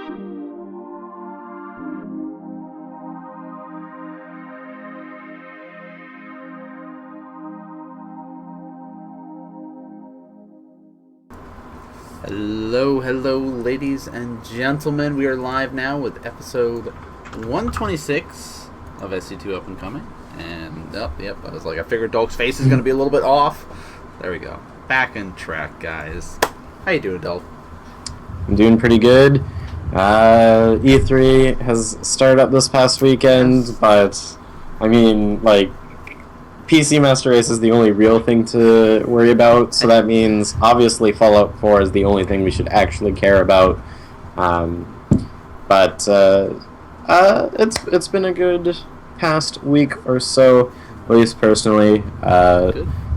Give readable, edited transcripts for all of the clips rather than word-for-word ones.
Hello, ladies and gentlemen. We are live now with episode 126 of Sc2upandComing. And, yep, I was like, I figured Dalk's face is going to be a little bit off. There we go. Back on track, guys. How you doing, Dalk? I'm doing pretty good. E3 has started up this past weekend, but, I mean, like, PC Master Race is the only real thing to worry about, so that means obviously Fallout 4 is the only thing we should actually care about. It's been a good past week or so, at least personally.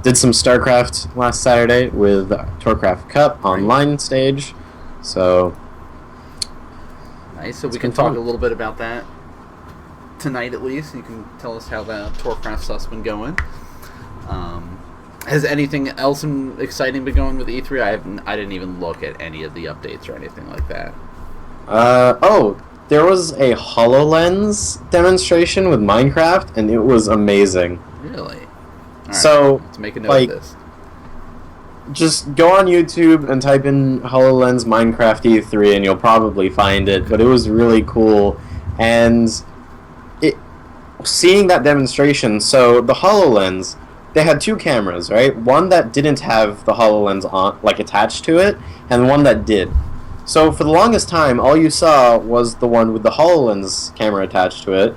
Did some StarCraft last Saturday with Tourcraft Cup online stage, so nice. So we can talk a little bit about that tonight, at least. You can tell us how the Tourcraft stuff's been going. Has anything else exciting been going with E3? I didn't even look at any of the updates or anything like that. There was a HoloLens demonstration with Minecraft, and it was amazing. Really? Right, so let's make a note of this. Just go on YouTube and type in HoloLens Minecraft E3, and you'll probably find it. But it was really cool, and seeing that demonstration, so the HoloLens, they had two cameras, right? One that didn't have the HoloLens on, like, attached to it, and one that did. So for the longest time, all you saw was the one with the HoloLens camera attached to it,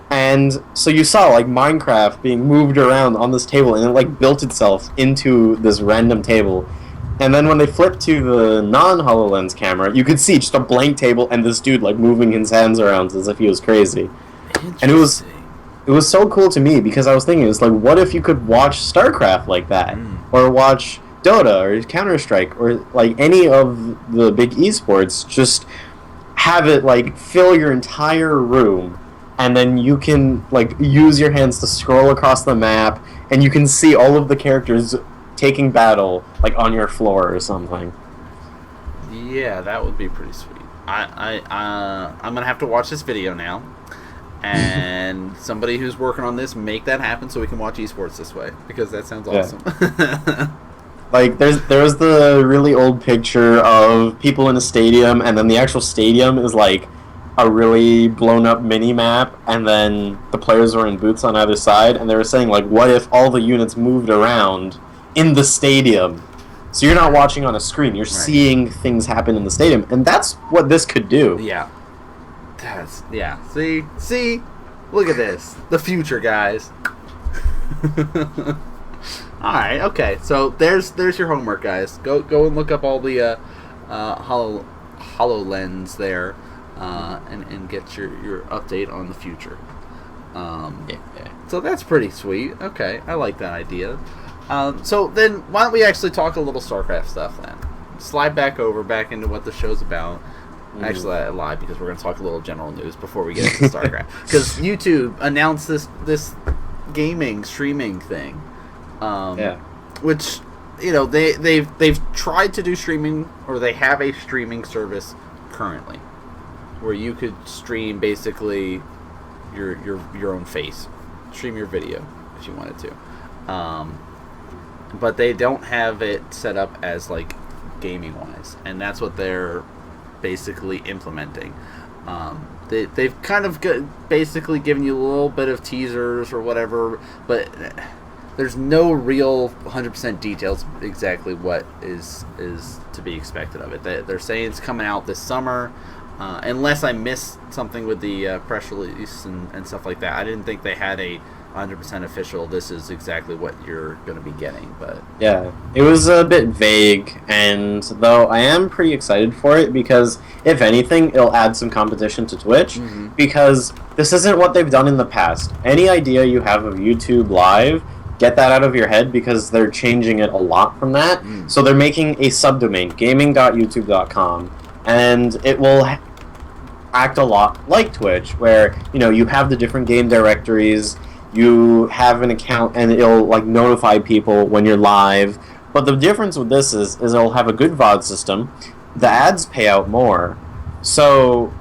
and so you saw, like, Minecraft being moved around on this table, and it, like, built itself into this random table. And then when they flipped to the non-HoloLens camera, you could see just a blank table and this dude, like, moving his hands around as if he was crazy. And it was so cool to me, because I was thinking, it's like, what if you could watch StarCraft like that? Or watch Dota, or Counter-Strike, or, like, any of the big esports, just have it, like, fill your entire room, and then you can, like, use your hands to scroll across the map, and you can see all of the characters taking battle, like, on your floor or something. Yeah, that would be pretty sweet. I'm gonna have to watch this video now, and somebody who's working on this, make that happen so we can watch esports this way, because that sounds awesome. Like, there was the really old picture of people in a stadium, and then the actual stadium is like a really blown up mini map, and then the players were in booths on either side, and they were saying, like, what if all the units moved around in the stadium? So you're not watching on a screen, you're seeing things happen in the stadium, and that's what this could do. Yeah. See? Look at this. The future, guys. Alright, okay. So there's your homework, guys. Go and look up all the HoloLens there, and get your update on the future. So that's pretty sweet. Okay, I like that idea. So then, why don't we actually talk a little StarCraft stuff then? Slide back into what the show's about. Actually, I lied, because we're going to talk a little general news before we get into StarCraft. Because YouTube announced this gaming streaming thing, which, you know, they've tried to do streaming, or they have a streaming service currently, where you could stream basically your own face, stream your video if you wanted to, but they don't have it set up as, like, gaming wise, and that's what they're basically implementing. They've kind of basically given you a little bit of teasers or whatever, but there's no real 100% details exactly what is to be expected of it. They're saying it's coming out this summer, unless I missed something with the press release and stuff like that. I didn't think they had a 100% official, this is exactly what you're going to be getting, but yeah, it was a bit vague, and though I am pretty excited for it, because if anything, it'll add some competition to Twitch, because this isn't what they've done in the past. Any idea you have of YouTube Live, get that out of your head, because they're changing it a lot from that. So they're making a subdomain, gaming.youtube.com, and it will act a lot like Twitch, where, you know, you have the different game directories, you have an account, and it'll, like, notify people when you're live. But the difference with this is it'll have a good VOD system, the ads pay out more, So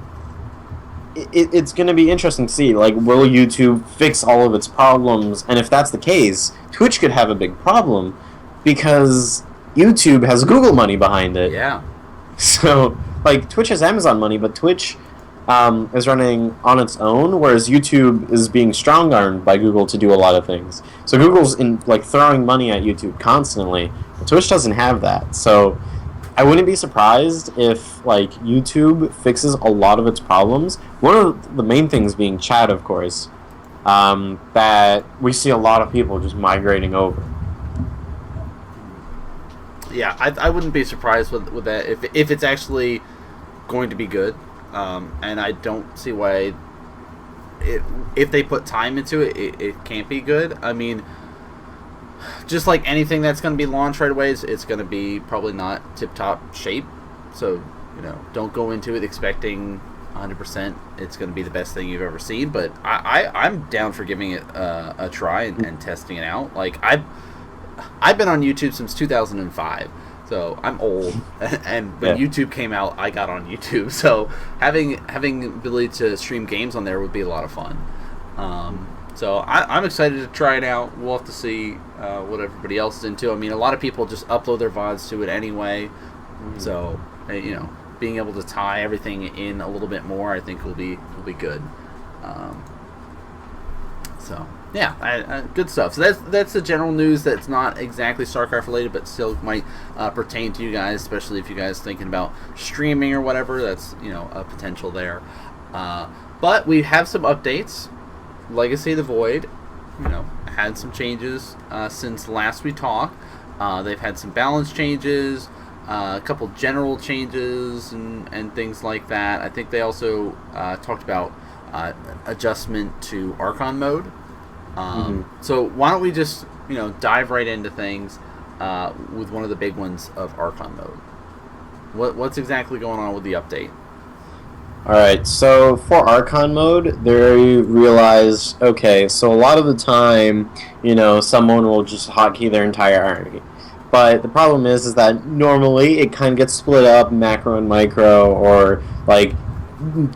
it's going to be interesting to see, like, will YouTube fix all of its problems? And if that's the case, Twitch could have a big problem because YouTube has Google money behind it. Yeah. So, like, Twitch has Amazon money, but Twitch is running on its own, whereas YouTube is being strong-armed by Google to do a lot of things. So Google's throwing money at YouTube constantly. But Twitch doesn't have that. So I wouldn't be surprised if, like, YouTube fixes a lot of its problems. One of the main things being chat, of course, that we see a lot of people just migrating over. Yeah, I wouldn't be surprised with that if it's actually going to be good. And I don't see why if they put time into it, it can't be good. I mean, just like anything that's going to be launched right away, it's going to be probably not tip-top shape. So, don't go into it expecting 100% it's going to be the best thing you've ever seen. But I'm down for giving it a try and testing it out. Like, I've been on YouTube since 2005. So I'm old, and when YouTube came out, I got on YouTube. So having the ability to stream games on there would be a lot of fun. So I'm excited to try it out. We'll have to see what everybody else is into. I mean, a lot of people just upload their VODs to it anyway. So being able to tie everything in a little bit more, I think will be good. So. Yeah, good stuff. So that's the general news that's not exactly StarCraft related, but still might pertain to you guys, especially if you guys thinking about streaming or whatever. That's a potential there. But we have some updates. Legacy of the Void, had some changes since last we talked. They've had some balance changes, a couple general changes, and things like that. I think they also talked about adjustment to Archon mode. So why don't we just dive right into things with one of the big ones of Archon mode. What's exactly going on with the update? Alright, so for Archon mode, they realized, okay, so a lot of the time, someone will just hotkey their entire army. But the problem is that normally it kind of gets split up, macro and micro, or like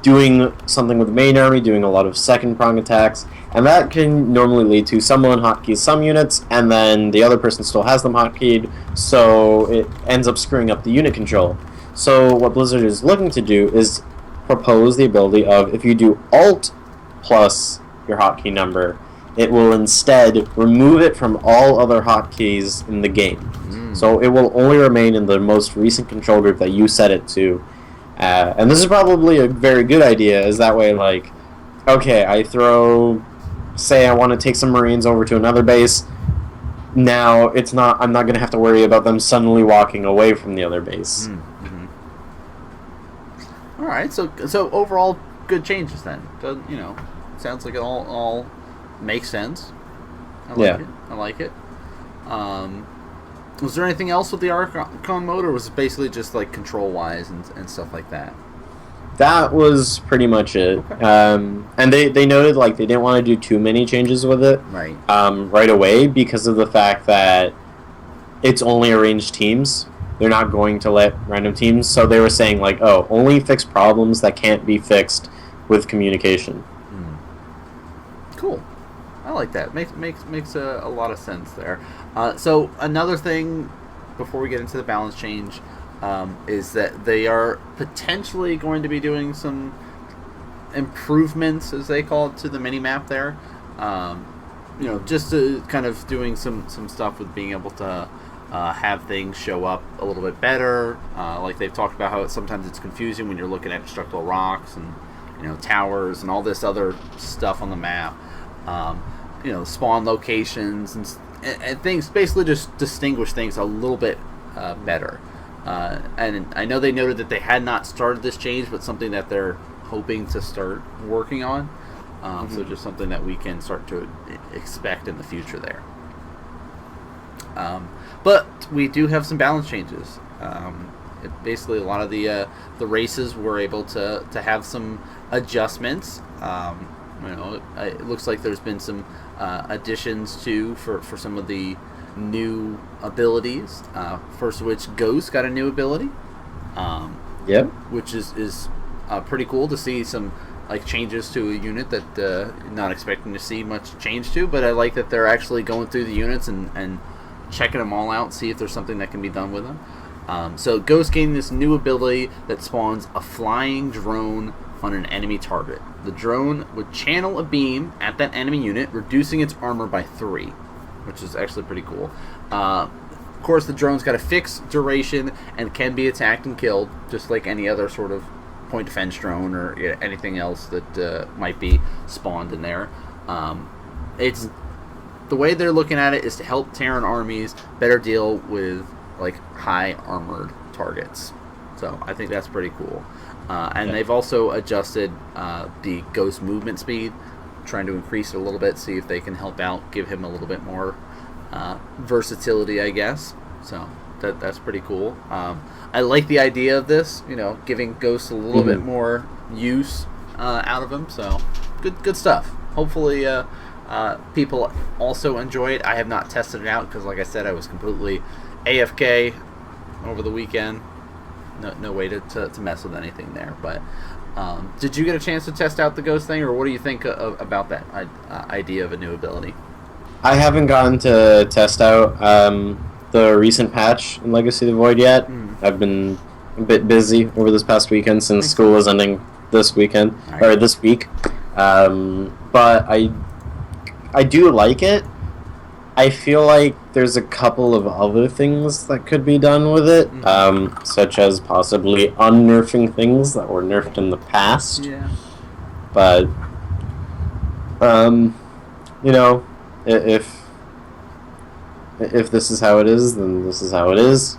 doing something with the main army, doing a lot of second prong attacks, and that can normally lead to someone hotkeys some units, and then the other person still has them hotkeyed, so it ends up screwing up the unit control. So what Blizzard is looking to do is propose the ability of, if you do Alt plus your hotkey number, it will instead remove it from all other hotkeys in the game. So it will only remain in the most recent control group that you set it to. And this is probably a very good idea, is that way, like, okay, say I want to take some Marines over to another base, now I'm not going to have to worry about them suddenly walking away from the other base. Alright, so overall, good changes then. Sounds like it all makes sense. I like it. Was there anything else with the Archon mode, or was it basically just like control-wise and stuff like that? That was pretty much it. Okay. And they noted like they didn't want to do too many changes with it right away because of the fact that it's only arranged teams. They're not going to let random teams. So they were saying like, only fix problems that can't be fixed with communication. Cool. I like that. Makes a lot of sense there. So another thing before we get into the balance change is that they are potentially going to be doing some improvements, as they call it, to the mini-map there. Just to kind of doing some stuff with being able to have things show up a little bit better. Like they've talked about how sometimes it's confusing when you're looking at destructible rocks and towers and all this other stuff on the map. Spawn locations and things, basically just distinguish things a little bit better. And I know they noted that they had not started this change, but something that they're hoping to start working on. So just something that we can start to expect in the future there. But we do have some balance changes. Basically, a lot of the races were able to have some adjustments. It looks like there's been some additions too for some of the new abilities. First of which, Ghost got a new ability. Yep. Which is pretty cool to see some like changes to a unit that not expecting to see much change to, but I like that they're actually going through the units and checking them all out, see if there's something that can be done with them. So Ghost gaining this new ability that spawns a flying drone on an enemy target. The drone would channel a beam at that enemy unit, reducing its armor by 3, which is actually pretty cool. Of course, the drone's got a fixed duration and can be attacked and killed, just like any other sort of point defense drone or anything else that might be spawned in there. It's the way they're looking at it is to help Terran armies better deal with like high armored targets. So I think that's pretty cool. And they've also adjusted the Ghost movement speed, trying to increase it a little bit, see if they can help out, give him a little bit more versatility, I guess. So that's pretty cool. I like the idea of this, giving Ghosts a little bit more use out of him. So good stuff. Hopefully people also enjoy it. I have not tested it out because, like I said, I was completely AFK over the weekend. No way to mess with anything there. But did you get a chance to test out the Ghost thing, or what do you think about that idea of a new ability? I haven't gotten to test out the recent patch in Legacy of the Void yet. I've been a bit busy over this past weekend since school is ending this weekend, or this week. But I do like it. I feel like there's a couple of other things that could be done with it, such as possibly unnerfing things that were nerfed in the past. Yeah. But, if this is how it is, then this is how it is.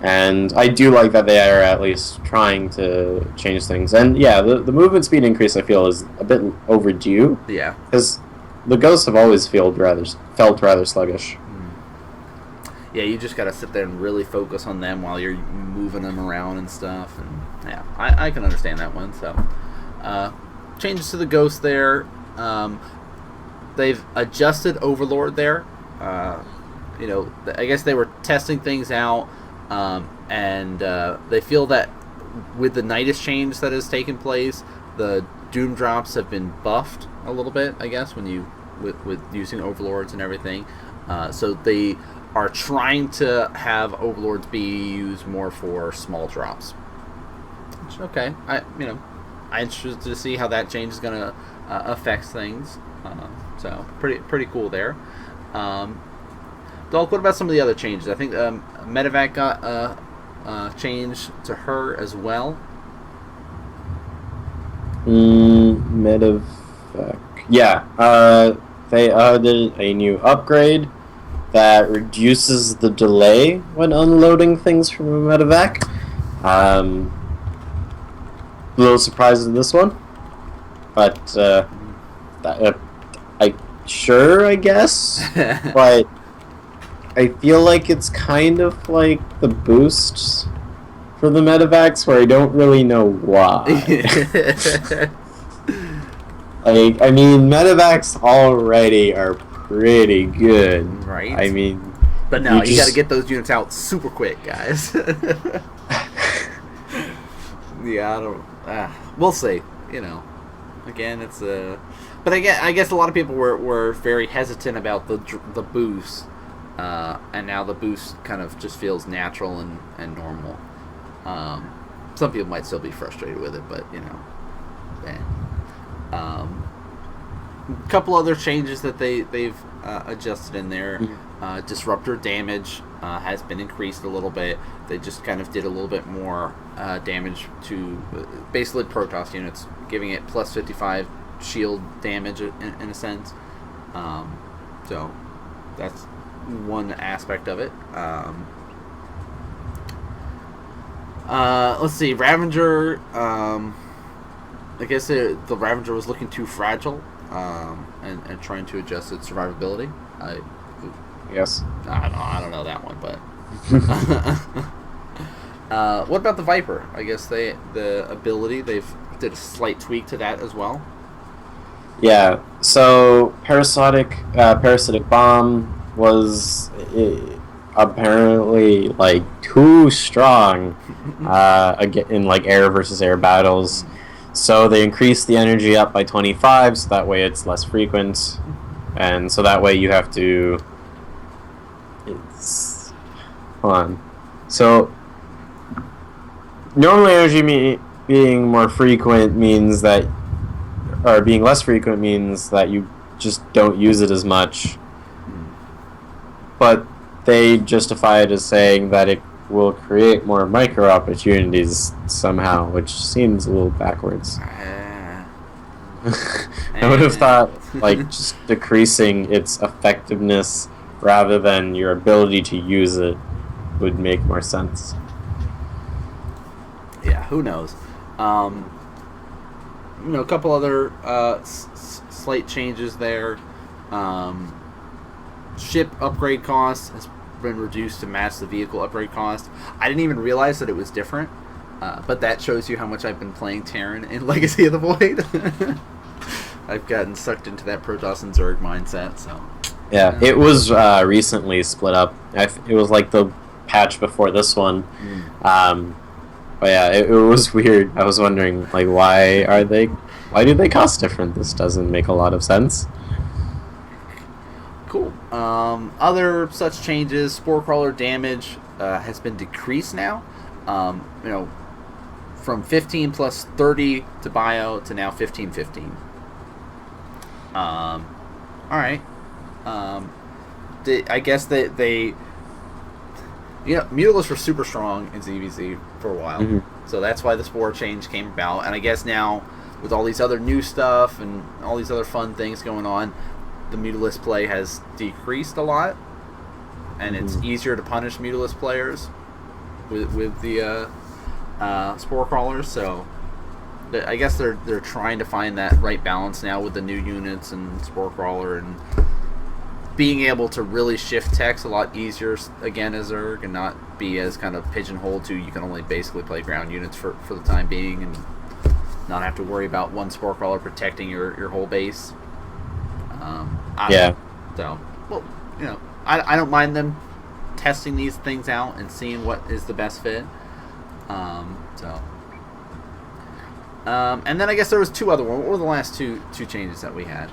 And I do like that they are at least trying to change things. And yeah, the movement speed increase I feel is a bit overdue. Yeah. Because the Ghosts have always felt rather sluggish. Yeah, you just got to sit there and really focus on them while you're moving them around and stuff. And yeah, I can understand that one. So changes to the Ghost there. They've adjusted Overlord there. I guess they were testing things out, and they feel that with the Nidus change that has taken place, the Doom drops have been buffed a little bit, I guess, when you with using Overlords and everything. So they are trying to have Overlords be used more for small drops. Which, okay, I'm interested to see how that change is going to affect things. So pretty cool there. Dalk, what about some of the other changes? I think Medevac got a change to her as well. Medevac. Yeah, they added a new upgrade that reduces the delay when unloading things from a Medevac. A little surprised in this one, but I guess, but I feel like it's kind of like the boosts for the Medevacs, where I don't really know why. Medevacs already are pretty good. Right. But no, you got to get those units out super quick, guys. Yeah, we'll see. Again, it's but again, I guess a lot of people were very hesitant about the boost, and now the boost kind of just feels natural and normal. Some people might still be frustrated with it, but a couple other changes that they've adjusted in there. Disruptor damage has been increased a little bit. They just kind of did a little bit more damage to basically Protoss units, giving it plus 55 shield damage in a sense. So that's one aspect of it. Let's see, Ravager. I guess the Ravager was looking too fragile, and trying to adjust its survivability. Yes. I don't know that one, but what about the Viper? I guess the ability, they've did a slight tweak to that as well. Yeah. So parasitic bomb was apparently like too strong in like air versus air battles. So they increased the energy up by 25, so that way it's less frequent, and so that way you have to. Hold on. So normally energy being more frequent means that, or being less frequent means that you just don't use it as much. But they justify it as saying that it will create more micro opportunities somehow, which seems a little backwards. I would have thought like just decreasing its effectiveness rather than your ability to use it would make more sense. Yeah, who knows? A couple other slight changes there. Ship upgrade cost has been reduced to match the vehicle upgrade cost. I didn't even realize that it was different, but that shows you how much I've been playing Terran in Legacy of the Void. I've gotten sucked into that Protoss and Zerg mindset, so... Yeah, it was recently split up. It was like the patch before this one. But yeah, it was weird. I was wondering, like, why do they cost different? This doesn't make a lot of sense. Cool. Other such changes, Spore Crawler damage has been decreased now. From 15 plus 30 to bio to now 15-15. Alright. I guess that they... Mutalisks were super strong in ZVZ for a while. Mm-hmm. So that's why the Spore change came about. And I guess now, with all these other new stuff and all these other fun things going on, the Mutalisk play has decreased a lot. And it's easier to punish Mutalisk players with the Spore Crawlers. So I guess they're trying to find that right balance now with the new units and Spore Crawler and being able to really shift techs a lot easier again as Zerg and not be as kind of pigeonholed to you can only basically play ground units for the time being and not have to worry about one Spore Crawler protecting your whole base. Yeah. So, well, I don't mind them testing these things out and seeing what is the best fit. And then I guess there was two other ones. What were the last two changes that we had?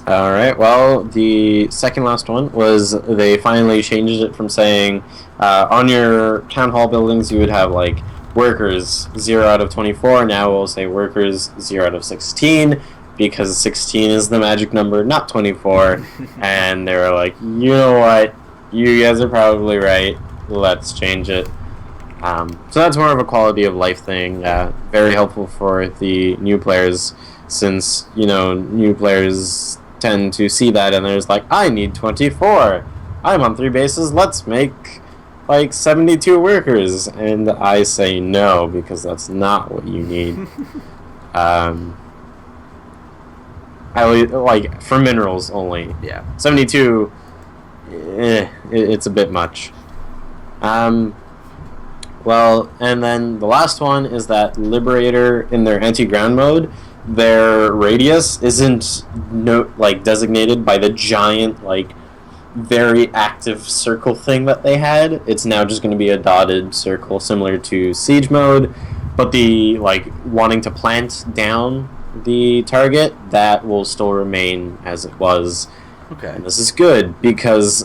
Alright, well, the second last one was they finally changed it from saying on your town hall buildings you would have like workers 0 out of 24. Now we'll say workers 0 out of 16 because 16 is the magic number, not 24. And they were like, you know what, you guys are probably right, let's change it. So that's more of a quality of life thing, very helpful for the new players since, new players tend to see that and there's like, I need 24. I'm on 3 bases, let's make like 72 workers. And I say no, because that's not what you need. Like for minerals only. Yeah. 72, it's a bit much. Well, and then the last one is that Liberator in their anti-ground mode, their radius isn't designated by the giant very active circle thing that they had. It's now just going to be a dotted circle similar to Siege mode, but the wanting to plant down the target, that will still remain as it was. Okay. And this is good because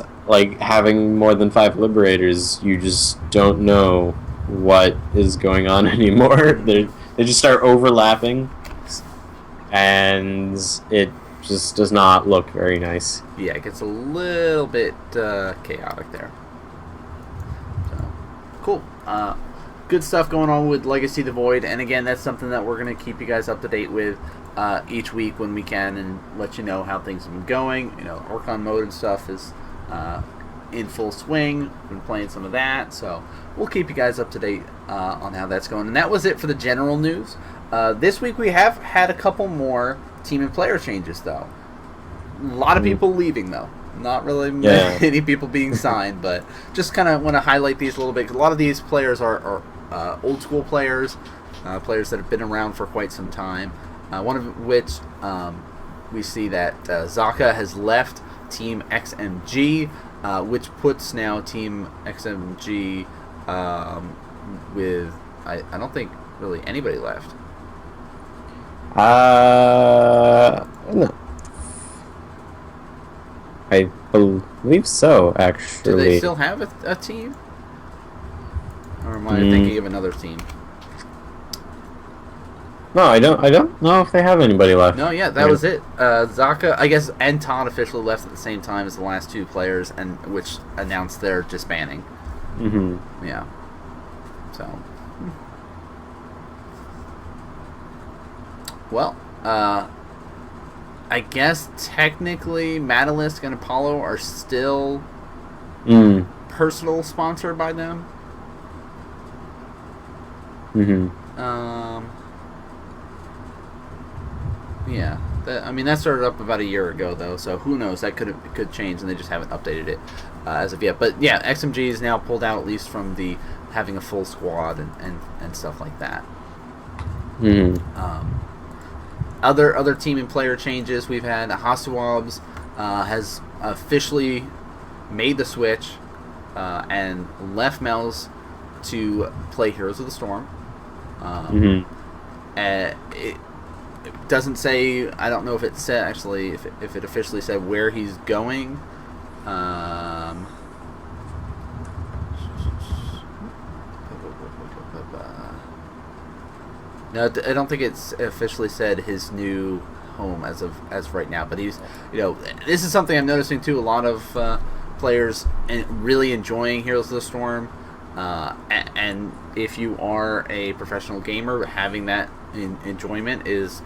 having more than 5 Liberators, you just don't know what is going on anymore. They just start overlapping. And it just does not look very nice. Yeah, it gets a little bit chaotic there. So, cool. Good stuff going on with Legacy of the Void, and again, that's something that we're going to keep you guys up to date with each week when we can, and let you know how things have been going. Orcon mode and stuff is in full swing. Been playing some of that, so we'll keep you guys up to date on how that's going. And that was it for the general news. This week we have had a couple more team and player changes, though. A lot of people leaving, though. Not really many people being signed, but just kind of want to highlight these a little bit. 'Cause a lot of these players are old school players, players that have been around for quite some time. One of which we see that Zaka has left Team XMG. which puts now Team XMG with I don't think really anybody left. No. I believe so, actually. Do they still have a team? Or am I thinking of another team? No, I don't know if they have anybody left. No, yeah, that was it. Zaka, I guess, and Todd officially left at the same time as the last two players, and which announced their disbanding. Mm-hmm. Yeah. So. Well, I guess technically Madalist and Apollo are still personal sponsored by them. Yeah, that started up about a year ago though, so who knows? That could change, and they just haven't updated it as of yet. But yeah, XMG is now pulled out at least from the having a full squad and stuff like that. Other team and player changes we've had. Hasawabs has officially made the switch and left Mel's to play Heroes of the Storm. It doesn't say. I don't know if it said actually if it officially said where he's going. No, I don't think it's officially said his new home as right now. But he's, this is something I'm noticing too. A lot of players really enjoying Heroes of the Storm, and if you are a professional gamer, having that enjoyment is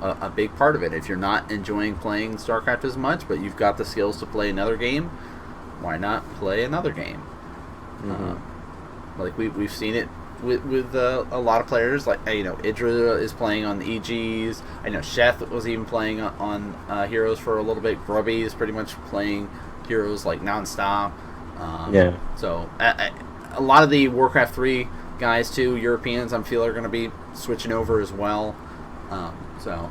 a big part of it. If you're not enjoying playing StarCraft as much, but you've got the skills to play another game, why not play another game? Like we've seen it with a lot of players. Like Idra is playing on the EGs. I know Sheth was even playing on Heroes for a little bit. Grubby is pretty much playing Heroes like nonstop. So a lot of the Warcraft 3 guys too, Europeans, I feel are going to be switching over as well. So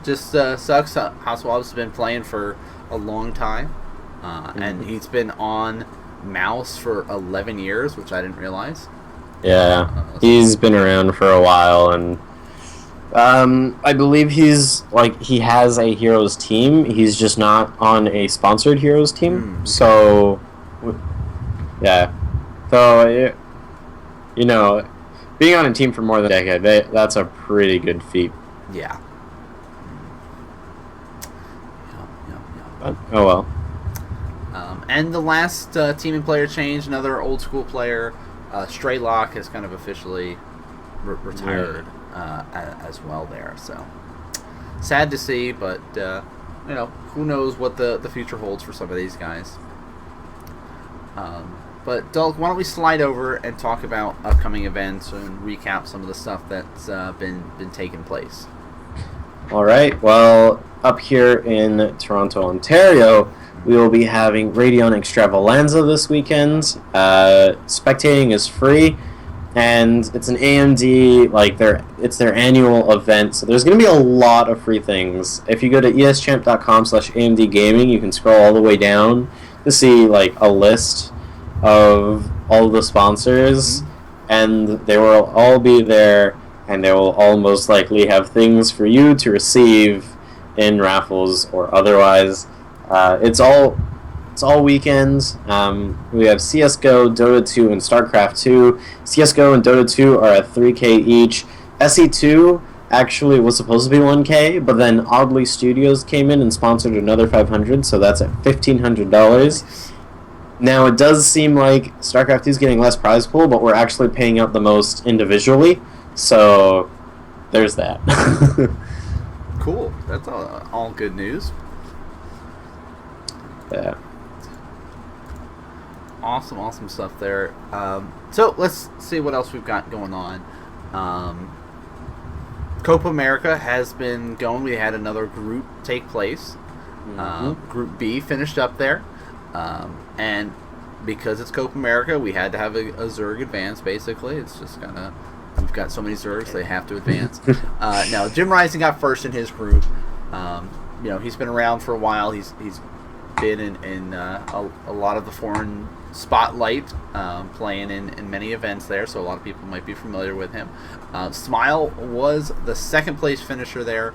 just sucks. Hasawab's been playing for a long time, and he's been on Mouse for 11 years, which I didn't realize. Yeah, he's been around for a while, and I believe he has a Heroes team. He's just not on a sponsored Heroes team. So, yeah. So, being on a team for more than a decade, that's a pretty good feat. Yeah. But, oh well. And the last team and player change, another old school player, Straylock, has kind of officially retired as well there. So sad to see, but who knows what the future holds for some of these guys. But Dalk, why don't we slide over and talk about upcoming events and recap some of the stuff that's been taking place. All right. Well, up here in Toronto, Ontario, we will be having Radeon Extravaganza this weekend. Spectating is free, and it's an AMD, it's their annual event, so there's going to be a lot of free things. If you go to eschamp.com/AMD Gaming, you can scroll all the way down to see a list of all the sponsors, and they will all be there, and they will all most likely have things for you to receive in raffles or otherwise. It's all weekends. We have CSGO, Dota 2, and StarCraft 2. CSGO and Dota 2 are at 3K each. SE2 actually was supposed to be 1K, but then Oddly Studios came in and sponsored another 500, so that's at $1,500. Now, it does seem like StarCraft 2 is getting less prize pool, but we're actually paying out the most individually, so there's that. Cool. That's all good news. Yeah. Awesome stuff there. So let's see what else we've got going on. Copa America has been going. We had another group take place. Group B finished up there. And because it's Copa America, we had to have a Zerg advance, basically. It's just we've got so many Zergs, they have to advance. Now, Jim Rising got first in his group. He's been around for a while. He's been in a lot of the foreign spotlight, playing in many events there, so a lot of people might be familiar with him. Smile was the second place finisher there.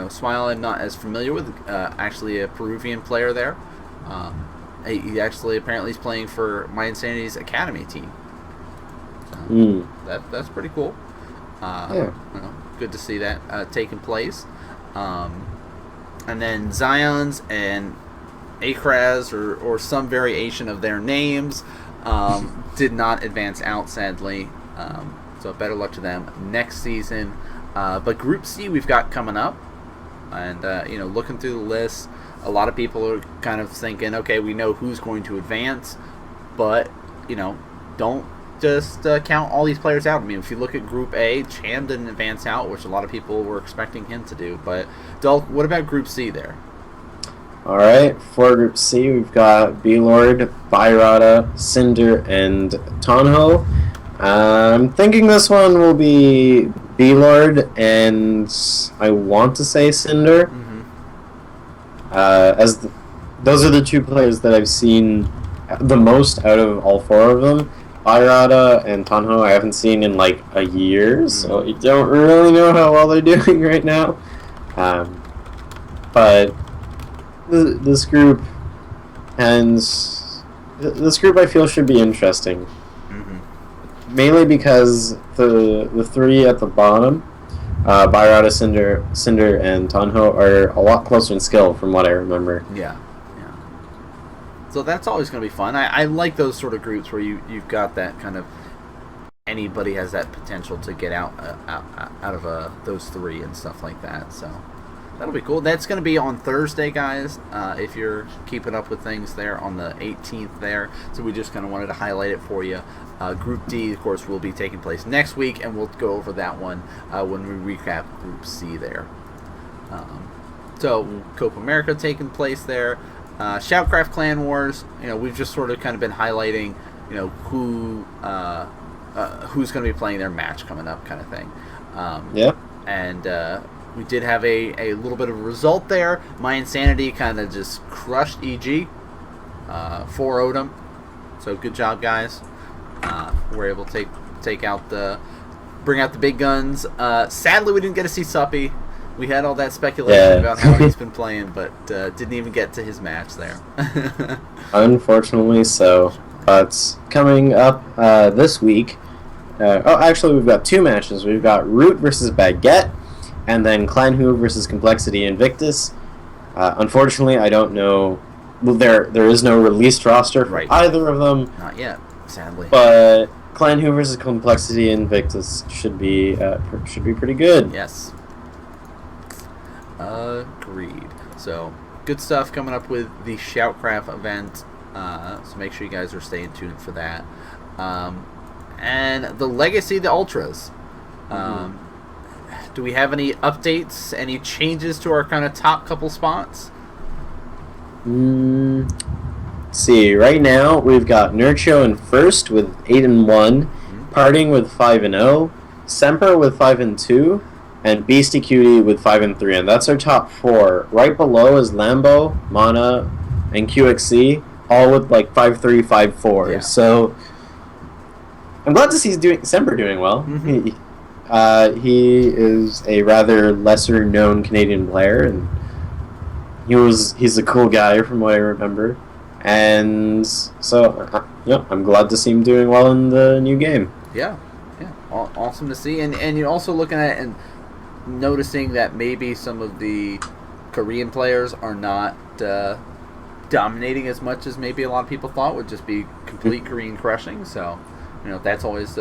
Smile I'm not as familiar with, actually a Peruvian player there. He actually apparently is playing for My Insanity's Academy team. So that's pretty cool. Good to see that taking place. And then Zion's and Akraz or some variation of their names did not advance out, sadly. So better luck to them next season. But Group C we've got coming up. And, looking through the list, a lot of people are kind of thinking, okay, we know who's going to advance. But, don't just count all these players out. I mean, if you look at Group A, Cham didn't advance out, which a lot of people were expecting him to do. But, Dalk, what about Group C there? All right, for Group C, we've got B-Lord, Byrada, Cinder, and Tonho. I'm thinking this one will be B-Lord, and I want to say Cinder. Those are the two players that I've seen the most out of all four of them. Byrada and Tonho I haven't seen in like a year, so I don't really know how well they're doing right now. But this group I feel should be interesting. Mainly because the three at the bottom, Byrada, Cinder, and Tonho, are a lot closer in skill from what I remember. Yeah. So that's always going to be fun. I like those sort of groups where you've got that kind of anybody has that potential to get out of those three and stuff like that. So that'll be cool. That's going to be on Thursday, guys, if you're keeping up with things there on the 18th there. So we just kind of wanted to highlight it for you. Group D, of course, will be taking place next week, and we'll go over that one when we recap Group C there. So Copa America taking place there. Shoutcraft Clan Wars, we've just sort of kind of been highlighting, who's going to be playing their match coming up kind of thing. And we did have a little bit of a result there. My Insanity kind of just crushed EG, 4-0'd them. So good job, guys. We're able to bring out the big guns. Sadly, we didn't get to see Suppy. We had all that speculation about how he's been playing, but didn't even get to his match there. Unfortunately so. But coming up this week, actually we've got two matches. We've got Root versus Baguette, and then Clan Who versus Complexity Invictus. Unfortunately, I don't know. Well, there is no released roster for either of them. Not yet, sadly. But Clan Who versus Complexity Invictus should be pretty good. Yes. Agreed. So, good stuff coming up with the Shoutcraft event. So make sure you guys are staying tuned for that. And the Legacy of the Ultras. Do we have any updates, any changes to our kind of top couple spots? Let's see, right now we've got Nurcho in first with 8-1, Parting with 5-0, Semper with 5-2, and Beastie Cutie with 5-3, and that's our top four. Right below is Lambo, Mana, and QXC, all with like 5-3, 5-4. Yeah. So I'm glad to see Semper doing well. He is a rather lesser known Canadian player, and he's a cool guy from what I remember. And so I'm glad to see him doing well in the new game. Yeah. Awesome to see. And you're also looking at it and noticing that maybe some of the Korean players are not dominating as much as maybe a lot of people thought would just be complete Korean crushing. So, that's always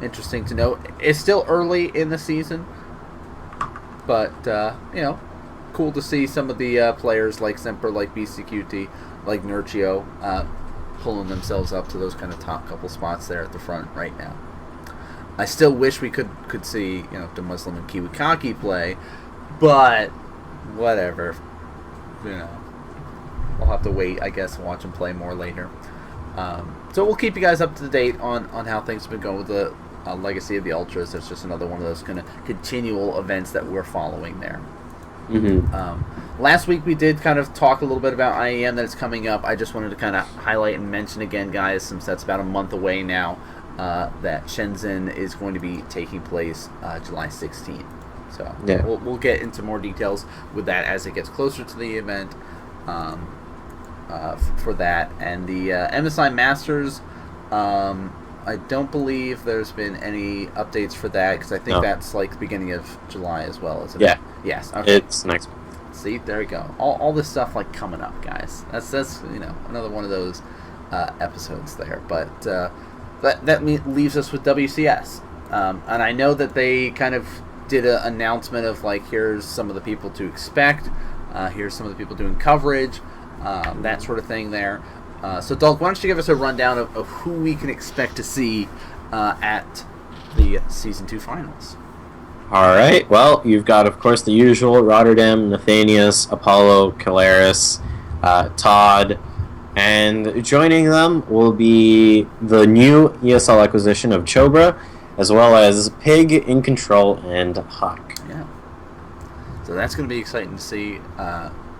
interesting to note. It's still early in the season, but cool to see some of the players like Semper, like BCQT, like Nurchio pulling themselves up to those kind of top couple spots there at the front right now. I still wish we could see the Muslim and Kiwikaki play, but whatever. We'll have to wait, I guess, and watch them play more later. So we'll keep you guys up to date on how things have been going with the Legacy of the Ultras. It's just another one of those kind of continual events that we're following there. Last week we did kind of talk a little bit about IEM that it's coming up. I just wanted to kind of highlight and mention again, guys, since that's about a month away now, that Shenzhen is going to be taking place July 16th. So we'll get into more details with that as it gets closer to the event for that. And the MSI Masters, I don't believe there's been any updates for that because I think that's like the beginning of July as well, isn't it? Yes. Okay. It's next month. See, there we go. All this stuff like coming up, guys. That's another one of those episodes there. But that leaves us with WCS, and I know that they kind of did an announcement of like, here's some of the people to expect, here's some of the people doing coverage, that sort of thing there. So, Dalk, why don't you give us a rundown of who we can expect to see at the Season 2 finals? All right. Well, you've got, of course, the usual Rotterdam, Nathanius, Apollo, Caleris, Todd, and joining them will be the new ESL acquisition of Chobra, as well as Pig, In Control, and Huck. Yeah. So that's going to be exciting to see.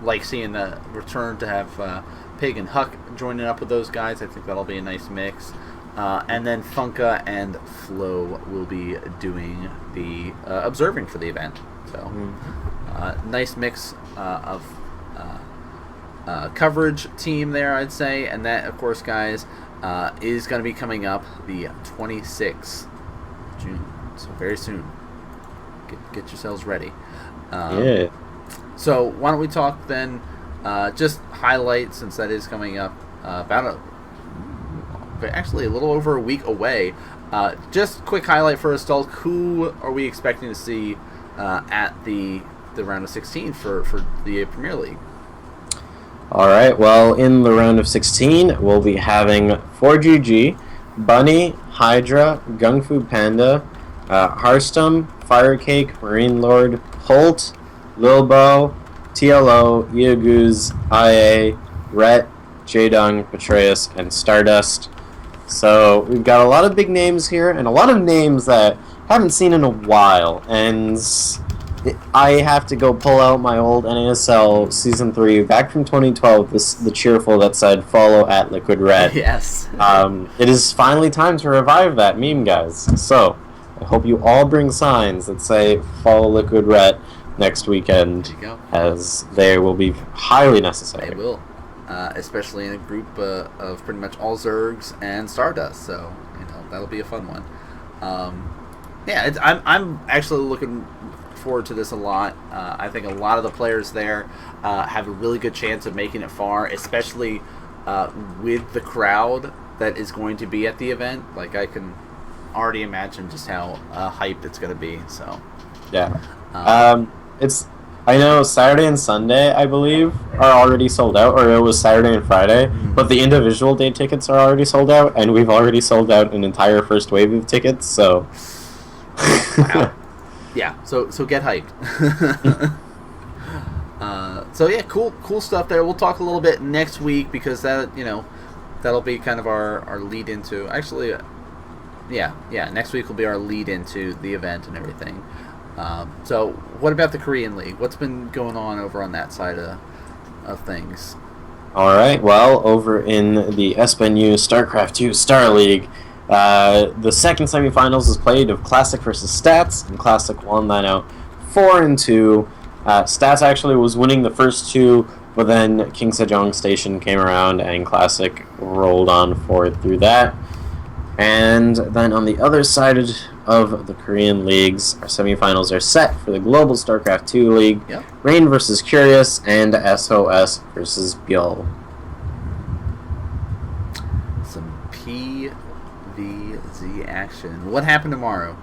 Like seeing the return to have Pig and Huck joining up with those guys. I think that'll be a nice mix. And then Funka and Flo will be doing the observing for the event. So, nice mix of coverage team there, I'd say. And that, of course, guys, is going to be coming up the 26th of June. So very soon. Get yourselves ready. So why don't we talk then, just highlight, since that is coming up actually a little over a week away. Just quick highlight for us, Dalk. Who are we expecting to see at the round of 16 for the Premier League? All right. Well, in the round of 16, we'll be having 4GG, Bunny, Hydra, Gung Fu Panda, Harstum, Firecake, Marine Lord, Holt, Lilbo, TLO, Iaguz, IA, Rhett, Jaedong, Patreus, and Stardust. So we've got a lot of big names here, and a lot of names that I haven't seen in a while, and I have to go pull out my old NASL Season 3 back from 2012, the cheerful that said, follow at Liquid Red. Yes. It is finally time to revive that meme, guys. So I hope you all bring signs that say, follow Liquid Red next weekend, as they will be highly necessary. They will. Especially in a group of pretty much all Zergs and Stardust, so that'll be a fun one. I'm actually looking forward to this a lot. I think a lot of the players there have a really good chance of making it far, especially with the crowd that is going to be at the event. Like, I can already imagine just how hyped it's going to be. So I know Saturday and Sunday, I believe, are already sold out, or it was Saturday and Friday, but the individual day tickets are already sold out, and we've already sold out an entire first wave of tickets, so... Wow. Yeah, so get hyped. Cool stuff there. We'll talk a little bit next week, because that'll be kind of our lead into... Actually, next week will be our lead into the event and everything. So, what about the Korean League? What's been going on over on that side of things? All right. Well, over in the SBNU StarCraft 2 Star League, the second semifinals is played of Classic versus Stats, and Classic won that out 4-2. Stats actually was winning the first two, but then King Sejong Station came around, and Classic rolled on forward through that. And then on the other side of the Korean leagues, our semifinals are set for the Global StarCraft 2 League. Yep. Rain versus Curious, and SOS versus Byul. Some PvZ action. What happened tomorrow?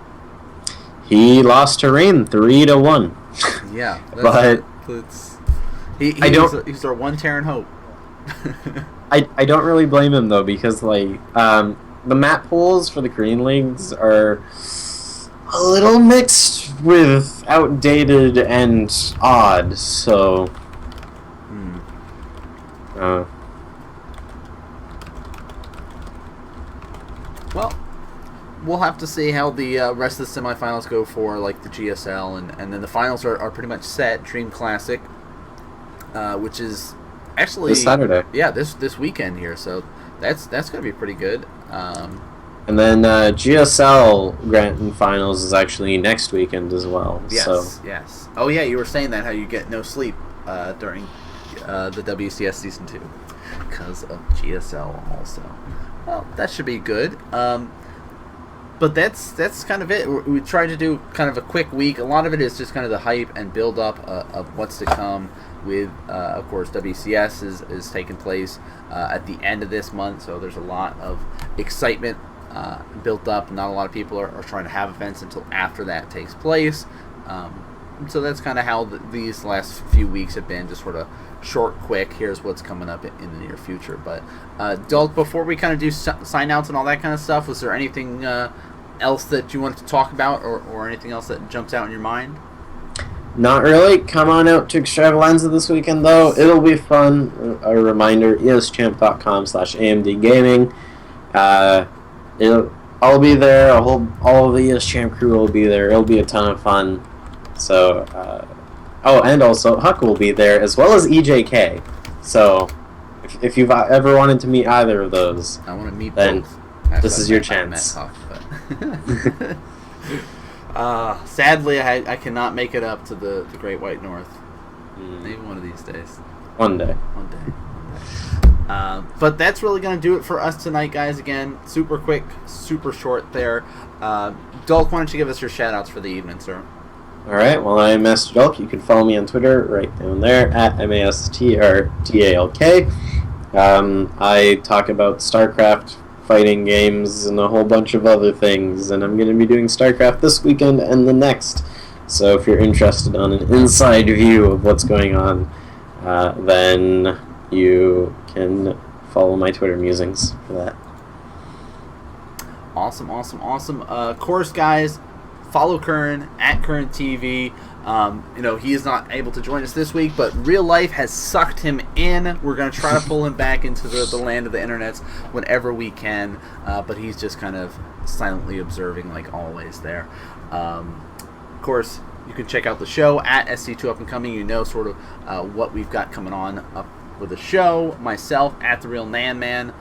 He lost to Rain 3-1. Yeah, but he's our one Terran hope. I don't really blame him though, because the map pools for the Korean leagues are a little mixed with outdated and odd, so... Well, we'll have to see how the rest of the semifinals go for like the GSL, and then the finals are pretty much set. Dream Classic, which is actually this Saturday. Yeah, this weekend here. So that's going to be pretty good. And then GSL Grand Finals is actually next weekend as well. Yes. Oh yeah, you were saying that how you get no sleep during the WCS Season 2 because of GSL also. Well, that should be good. But that's kind of it. We tried to do kind of a quick week. A lot of it is just kind of the hype and build up of what's to come. With of course WCS is taking place at the end of this month, so there's a lot of excitement built up. Not a lot of people are trying to have events until after that takes place. So that's kind of how these last few weeks have been, just sort of short, quick. Here's what's coming up in the near future. But Dalk, before we kind of do sign outs and all that kind of stuff, was there anything else that you wanted to talk about, or anything else that jumps out in your mind? Not really. Come on out to Extravaganza this weekend, though. It'll be fun. A reminder, eschamp.com/AMDgaming. I'll be there. All of the ESChamp crew will be there. It'll be a ton of fun. So, and also Huck will be there, as well as EJK. So, if you've ever wanted to meet either of those, I want to meet then both. this is your chance. Sadly, I cannot make it up to the Great White North. Maybe one of these days. One day. But that's really going to do it for us tonight, guys. Again, super quick, super short there. Dalk, why don't you give us your shout-outs for the evening, sir? Alright, well, I'm MasterDalk. You can follow me on Twitter right down there, at MasterDalk. I talk about StarCraft, fighting games, and a whole bunch of other things, and I'm going to be doing StarCraft this weekend and the next. So if you're interested on an inside view of what's going on, then you can follow my Twitter musings for that. Awesome. Of course, guys, follow Kuren at KurenTV. He is not able to join us this week, but real life has sucked him in. We're going to try to pull him back into the land of the internets whenever we can, but he's just kind of silently observing like always there. Of course, you can check out the show at Sc2upandComing. You know sort of what we've got coming on up with the show. Myself at TheRealNanMan.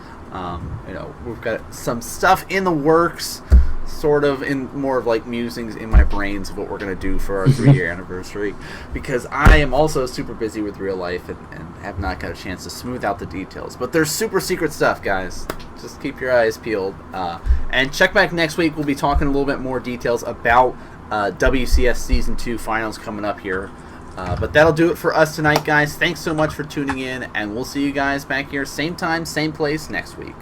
We've got some stuff in the works, sort of in more of like musings in my brains of what we're going to do for our 3-year anniversary, because I am also super busy with real life and have not got a chance to smooth out the details. But there's super secret stuff, guys. Just keep your eyes peeled. And check back next week. We'll be talking a little bit more details about WCS Season 2 finals coming up here. But that'll do it for us tonight, guys. Thanks so much for tuning in, and we'll see you guys back here same time, same place next week.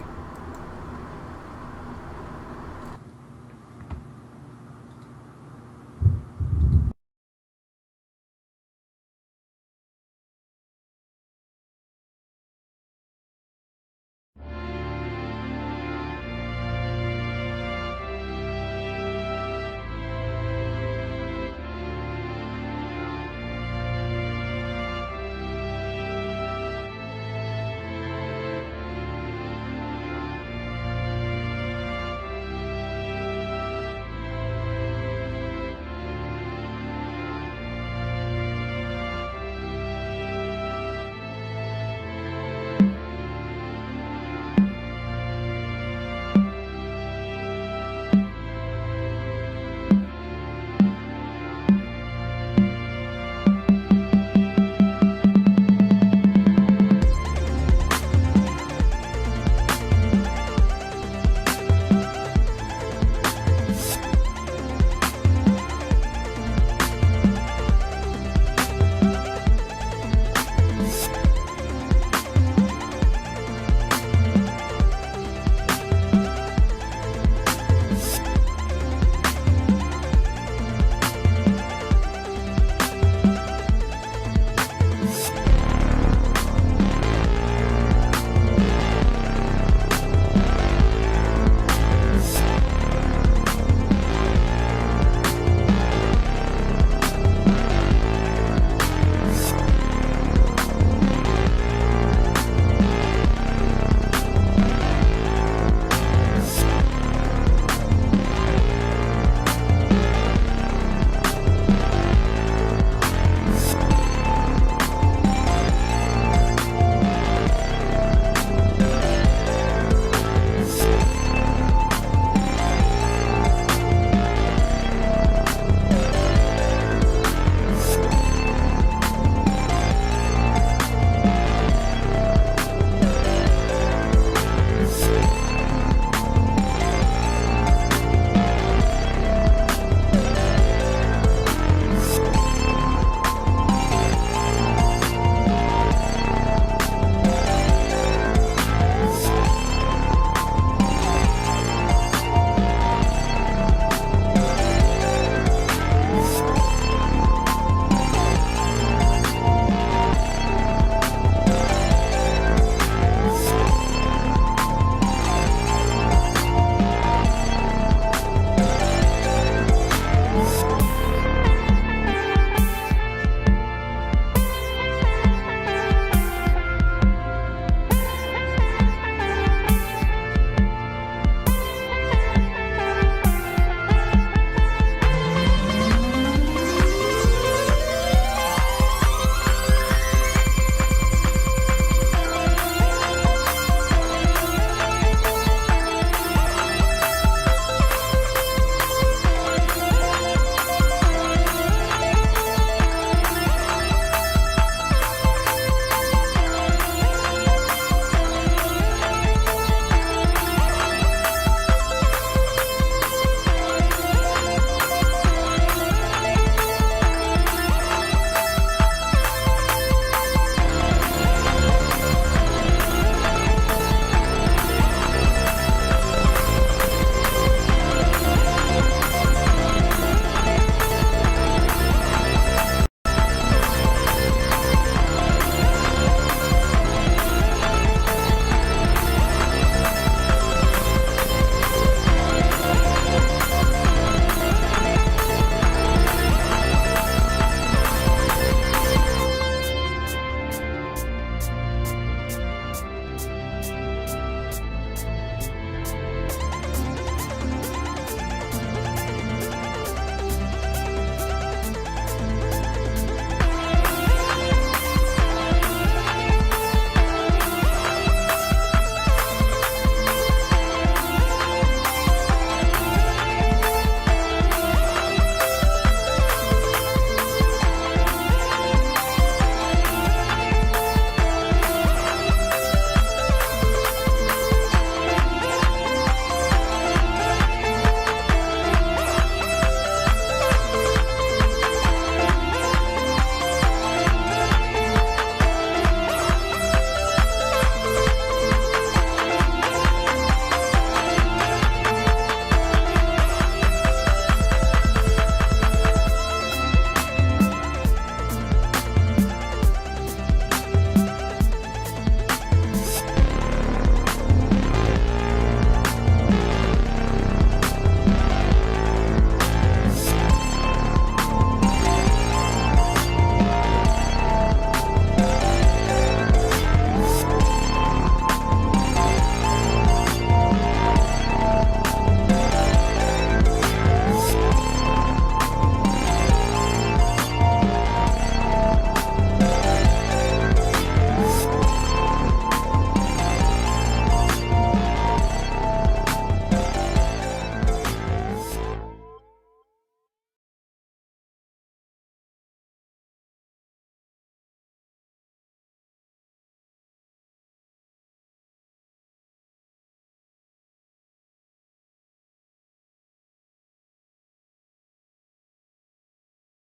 Bye.